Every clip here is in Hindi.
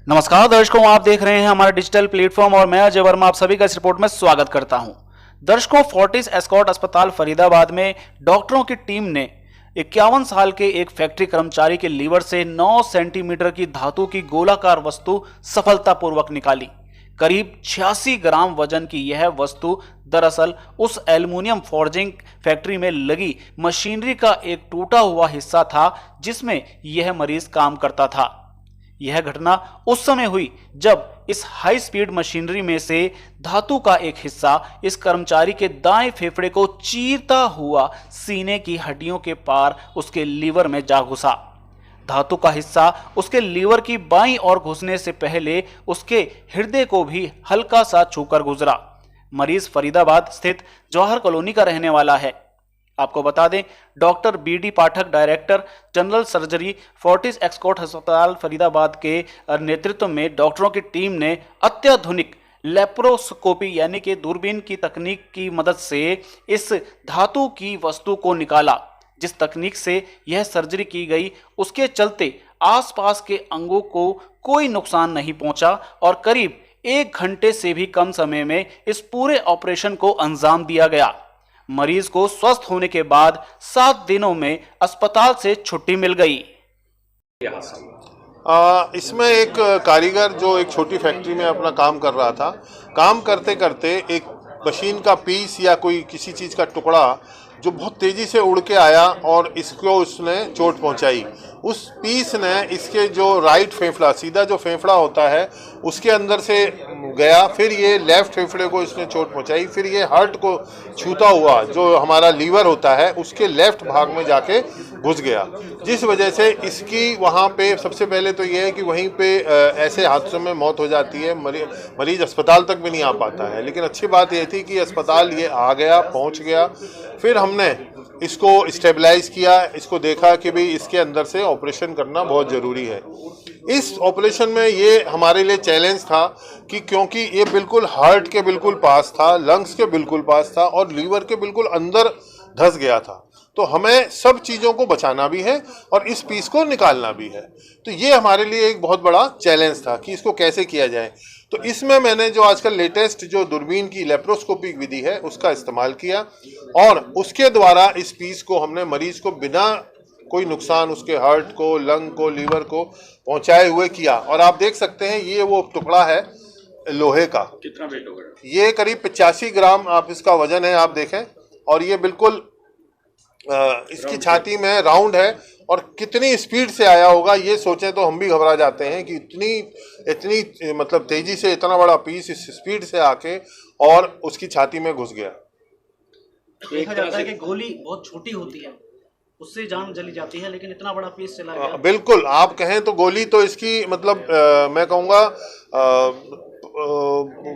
नमस्कार दर्शकों, आप देख रहे हैं हमारा डिजिटल प्लेटफॉर्म और मैं अजय वर्मा आप सभी का इस रिपोर्ट में स्वागत करता हूं। दर्शकों, फोर्टिस एस्कॉर्ट अस्पताल फरीदाबाद में डॉक्टरों की टीम ने 51 साल के एक फैक्ट्री कर्मचारी के लीवर से 9 सेंटीमीटर की धातु की गोलाकार वस्तु सफलतापूर्वक निकाली। करीब 86 ग्राम वजन की यह वस्तु दरअसल उस एल्युमिनियम फॉर्जिंग फैक्ट्री में लगी मशीनरी का एक टूटा हुआ हिस्सा था जिसमें यह मरीज काम करता था। यह घटना उस समय हुई जब इस हाई स्पीड मशीनरी में से धातु का एक हिस्सा इस कर्मचारी के दाएं फेफड़े को चीरता हुआ सीने की हड्डियों के पार उसके लीवर में जा घुसा। धातु का हिस्सा उसके लीवर की बाईं ओर घुसने से पहले उसके हृदय को भी हल्का सा छूकर गुजरा। मरीज फरीदाबाद स्थित जौहर कॉलोनी का रहने वाला है। आपको बता दें, doctor BD Pathak, director general surgery Fortis escort अस्पताल फरीदाबाद के नेतृत्व में डॉक्टरों की टीम ने अत्याधुनिक लेप्रोस्कोपी यानी कि दूरबीन की तकनीक की मदद से इस धातु की वस्तु को निकाला। जिस तकनीक से यह सर्जरी की गई उसके चलते आसपास के अंगों को कोई नुकसान नहीं पहुंचा और करीब 1 घंटे से भी कम समय में इस पूरे ऑपरेशन को अंजाम दिया गया। मरीज को स्वस्थ होने के बाद 7 दिनों में अस्पताल से छुट्टी मिल गई। इसमें एक कारीगर जो एक छोटी फैक्ट्री में अपना काम कर रहा था, काम करते करते एक मशीन का पीस या कोई किसी चीज़ का टुकड़ा जो बहुत तेज़ी से उड़ के आया और इसको उसने चोट पहुंचाई। उस पीस ने इसके जो राइट फेफड़ा, सीधा जो फेफड़ा होता है, उसके अंदर से गया। फिर ये लेफ्ट फेफड़े को इसने चोट पहुंचाई। फिर ये हार्ट को छूता हुआ जो हमारा लीवर होता है उसके लेफ्ट भाग में जाके घुस गया, जिस वजह से इसकी वहाँ पे सबसे पहले तो ये है कि वहीं पे ऐसे हादसों में मौत हो जाती है। मरीज अस्पताल तक भी नहीं आ पाता है। लेकिन अच्छी बात ये थी कि अस्पताल ये आ गया, पहुँच गया। फिर हमने इसको स्टेबलाइज किया, इसको देखा कि भाई इसके अंदर से ऑपरेशन करना बहुत ज़रूरी है। इस ऑपरेशन में ये हमारे लिए चैलेंज था कि क्योंकि ये बिल्कुल हार्ट के बिल्कुल पास था, लंग्स के बिल्कुल पास था और लीवर के बिल्कुल अंदर धंस गया था, तो हमें सब चीज़ों को बचाना भी है और इस पीस को निकालना भी है। तो ये हमारे लिए एक बहुत बड़ा चैलेंज था कि इसको कैसे किया जाए। तो इसमें मैंने जो आजकल लेटेस्ट जो दूरबीन की लेप्रोस्कोपिक विधि है उसका इस्तेमाल किया और उसके द्वारा इस पीस को हमने मरीज को बिना कोई नुकसान उसके हार्ट को, लंग को, लीवर को पहुंचाए हुए किया। और आप देख सकते हैं ये वो टुकड़ा है लोहे का। कितना वेट होगा? ये करीब 85 ग्राम आप इसका वजन है, आप देखें। और ये बिल्कुल इसकी छाती में राउंड है और कितनी स्पीड से आया होगा ये सोचें तो हम भी घबरा जाते हैं कि इतनी मतलब तेजी से इतना बड़ा पीस इस स्पीड से आके और उसकी छाती में घुस गया। देखा जाता है कि गोली बहुत छोटी होती है, उससे जान चली जाती है, लेकिन इतना बड़ा पीस चला गया। बिल्कुल, आप कहें तो गोली तो इसकी मतलब मैं कहूँगा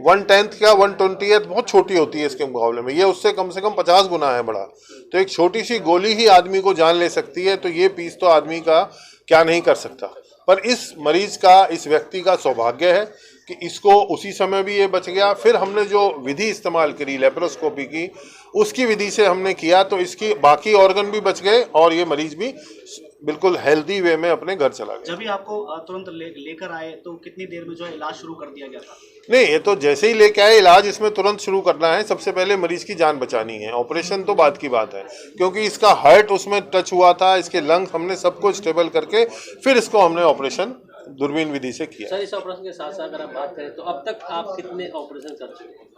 1/10 या 1/20 बहुत छोटी होती है इसके मुकाबले में। ये उससे कम से कम 50 गुना है बड़ा। तो एक छोटी सी गोली ही आदमी को जान ले सकती है। तो ये पीस तो आदमी का क्या नहीं कर सकता। पर इस मरीज का, इस व्यक्ति का सौभाग्य है कि इसको उसी समय भी ये बच गया। फिर हमने जो विधि इस्तेमाल करी लेप्रोस्कोपी की, उसकी विधि से हमने किया तो इसकी बाकी ऑर्गन भी बच गए और ये मरीज भी बिल्कुल हेल्दी वे में अपने घर चला गया। जब भी आपको तुरंत लेकर आए तो कितनी देर में जो है इलाज शुरू कर दिया गया था? नहीं, ये तो जैसे ही लेके आए इलाज इसमें तुरंत शुरू करना है। सबसे पहले मरीज की जान बचानी है, ऑपरेशन तो बाद की बात है, क्योंकि इसका हार्ट उसमें टच हुआ था, इसके लंग्स हमने सबको स्टेबल करके फिर इसको हमने ऑपरेशन दूरबीन विधि से किया। सर, इस ऑपरेशन के साथ साथ अगर आप बात करें तो अब तक आप कितने ऑपरेशन कर चुके हैं?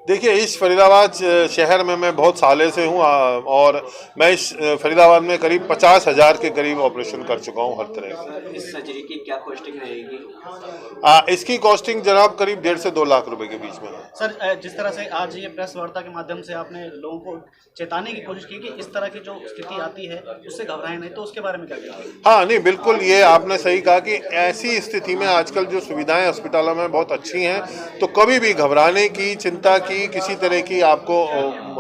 देखिए, इस फरीदाबाद शहर में मैं बहुत सालों से हूँ और मैं इस फरीदाबाद में करीब 50,000 के करीब ऑपरेशन कर चुका हूँ हर तरह की। इस सर्जरी की क्या कॉस्टिंग रहेगी? इसकी कॉस्टिंग जनाब करीब 1.5 से 2 लाख रुपए के बीच में है। सर, जिस तरह से आज ये प्रेस वार्ता के माध्यम से आपने लोगों को चेताने की कोशिश की कि इस तरह की जो स्थिति आती है उससे घबराएं नहीं, तो उसके बारे में क्या कहेंगे? हाँ, नहीं, बिल्कुल ये आपने सही कहा कि ऐसी स्थिति में आजकल जो सुविधाएं अस्पतालों में बहुत अच्छी हैं, तो कभी भी घबराने की, चिंता की, किसी तरह की आपको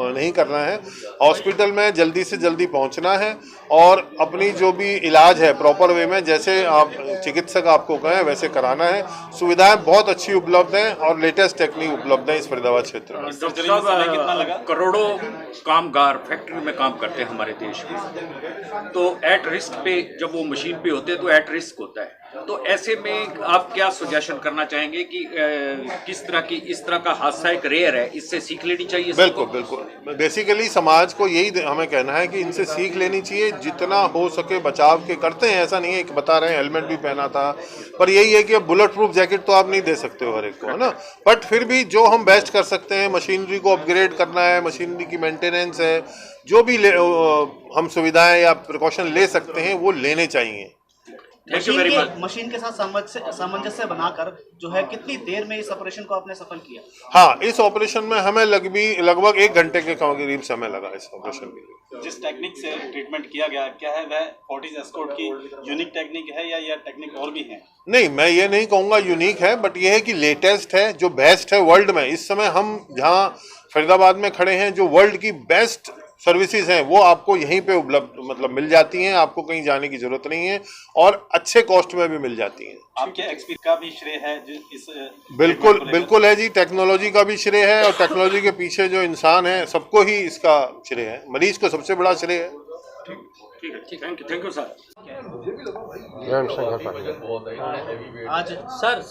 नहीं करना है। हॉस्पिटल में जल्दी से जल्दी पहुंचना है और अपनी जो भी इलाज है प्रॉपर वे में, जैसे आप चिकित्सक आपको कहें वैसे कराना है। सुविधाएं बहुत अच्छी उपलब्ध हैं और लेटेस्ट टेक्निक उपलब्ध है इस फरीदाबाद क्षेत्र में। करोड़ों कामगार फैक्ट्री में काम करते हैं हमारे देश में, तो एट रिस्क पे जब वो मशीन पे होते हैं तो एट रिस्क होता है। तो ऐसे में आप क्या सजेशन करना चाहेंगे कि किस तरह की इस तरह का हादसा एक रेयर है, इससे सीख लेनी चाहिए सबको? बिल्कुल बिल्कुल, बेसिकली समाज को यही हमें कहना है कि इनसे सीख लेनी चाहिए, जितना हो सके बचाव के करते हैं। ऐसा नहीं है कि बता रहे हैं हेलमेट भी पहना था, पर यही है कि बुलेट प्रूफ जैकेट तो आप नहीं दे सकते हो हर एक को, है ना। बट फिर भी जो हम बेस्ट कर सकते हैं, मशीनरी को अपग्रेड करना है, मशीनरी की मेंटेनेंस है, जो भी हम सुविधाएं या प्रिकॉशन ले सकते हैं वो लेने चाहिए। मशीन के साथ सामंजस्य बनाकर जो है कितनी देर में इस ऑपरेशन को आपने सफल किया? हाँ, इस ऑपरेशन में हमें लगभग 1 घंटे के करीब समय लगा इस ऑपरेशन के लिए। जिस टेक्निक से ट्रीटमेंट किया गया, क्या है वह फोर्टिस एस्कॉर्ट की यूनिक टेक्निक है या यह टेक्निक और भी है? नहीं, मैं ये नहीं कहूँगा यूनिक है, बट ये है कि लेटेस्ट है, जो बेस्ट है वर्ल्ड में। इस समय हम जहाँ फरीदाबाद में खड़े हैं, जो वर्ल्ड की बेस्ट सर्विसेज हैं वो आपको यहीं पे उपलब्ध मिल जाती हैं, आपको कहीं जाने की जरूरत नहीं है और अच्छे कॉस्ट में भी मिल जाती हैं। आपके एक्सपीरियंस का भी श्रेय है इस बिल्कुल है जी, टेक्नोलॉजी का भी श्रेय है और टेक्नोलॉजी के पीछे जो इंसान है सबको ही इसका श्रेय है, मरीज को सबसे बड़ा श्रेय है। ठीक है, थैंक यू सर। आज सर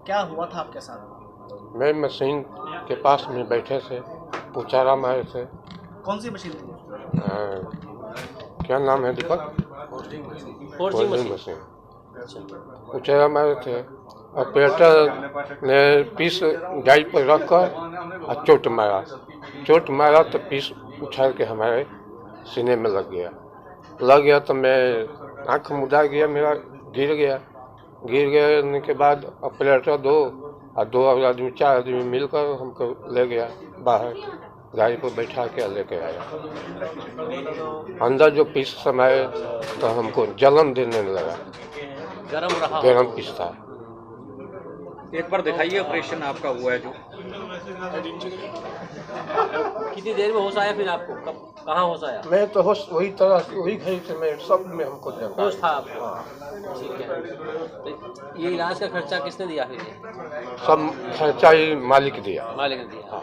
क्या हुआ था आपके साथ? मैं मशीन के पास में बैठे थे, पुचारा मारे थे। कौन सी मशीन थी? क्या नाम है दीपक? Forging machine. पुचारा मारे थे, ऑपरेटर ने पीस गाड़ी पर रख कर और चोट मारा तो पीस उछाल के हमारे सीने में लग गया तो मैं आँख मुदा गया, मेरा गिर गया के बाद ऑपरेटर 2 आदमी 4 आदमी मिलकर हमको ले गया बाहर, गाड़ी पर बैठा के लेके आया। अंदर जो पीस समाये तो हमको जलन देने लगा, गरम पीस था। एक बार दिखाइए ऑपरेशन आपका हुआ है जो। कितनी देर में होश आया फिर आपको? कहाँ होश आया? मैं तो वही घड़ी से मैं सब में हमको होश था आपको? ठीक है। तो ये इलाज का खर्चा किसने दिया फिर? सब खर्चा ही मालिक दिया। मालिक ने दिया।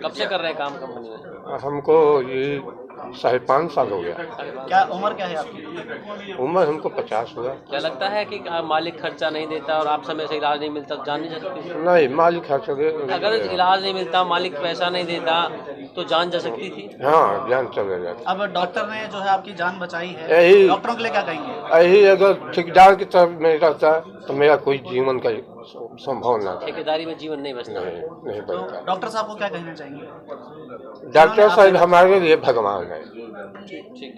कब से कर रहे हैं काम कंपनी में? हमको ये 5.5 साल हो गया। क्या उम्र क्या है आपकी? उम्र हमको 50 हुआ। क्या लगता है कि मालिक खर्चा नहीं देता और आप समय से इलाज नहीं मिलता, जान नहीं जा सकती? नहीं, मालिक खर्चा दे। अगर इलाज नहीं मिलता, मालिक पैसा नहीं देता तो जान जा सकती थी। हाँ, जान चले जाती। अब डॉक्टर ने जो है आपकी जान बचाई है, यही डॉक्टरों के लिए क्या कहेंगे? यही अगर ठेकेदार की तरफ में रहता तो मेरा कोई जीवन का संभावना था। ठेकेदारी में जीवन नहीं बचता। नहीं तो बनता। डॉक्टर साहब को क्या कहना चाहेंगे? डॉक्टर साहब हमारे लिए भगवान है। ठीक।